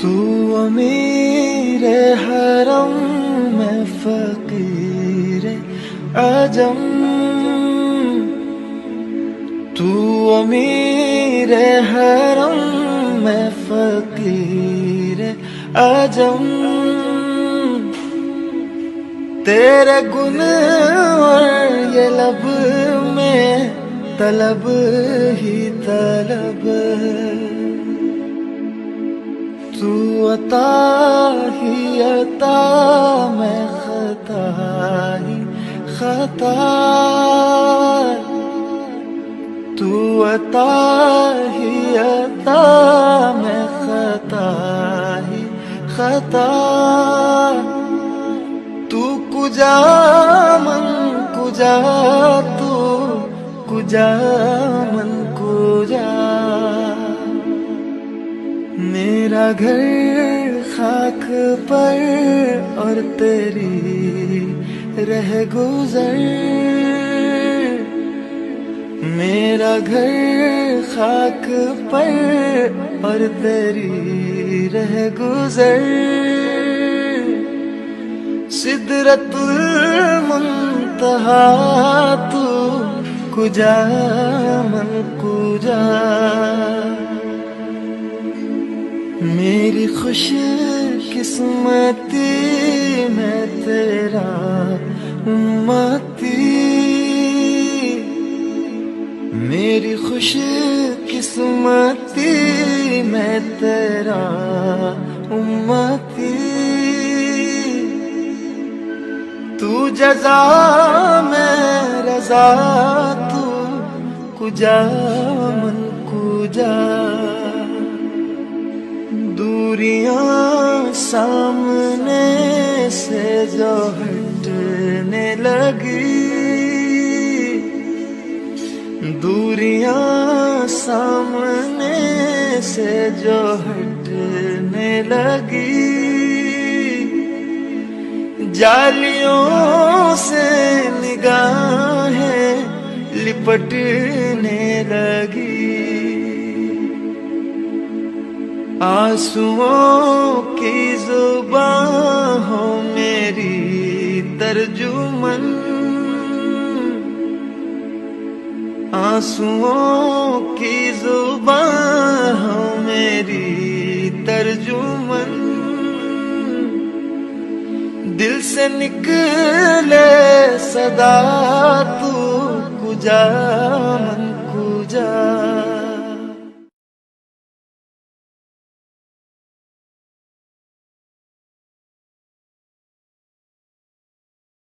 तू अमीर हरम में फकीर आजम। तू अमीर हरम में फकीर आजम। तेरे गुन और ये लब में तलब ही तलब। तू अता ही अता मैं खता ही खता। तू अता ही अता मैं खता ही खता। तू कुजा मन कुजा तू कुजा मन कुजा। मेरा घर खाक पर और तेरी रह गुजर। मेरा घर खाक पर और तेरी रह गुजर। सिदरतुल मुंतहा तू कुजा मन कुजा। मेरी खुश किस्मती मैं तेरा उम्मती। मेरी खुश किस्मती मैं तेरा उम्मती। तू जज़ा मैं रज़ा तू कुजा मन कुजा। दूरियां सामने से जो हटने लगी। दूरियां सामने से जो हटने लगी। जालियों से निगाहें लिपटने लगी। आंसुओं की जुबान हो मेरी तर्जुमन। आंसुओं की जुबान हो मेरी तर्जुमन। दिल से निकले सदा तू कुजा मन कुजा।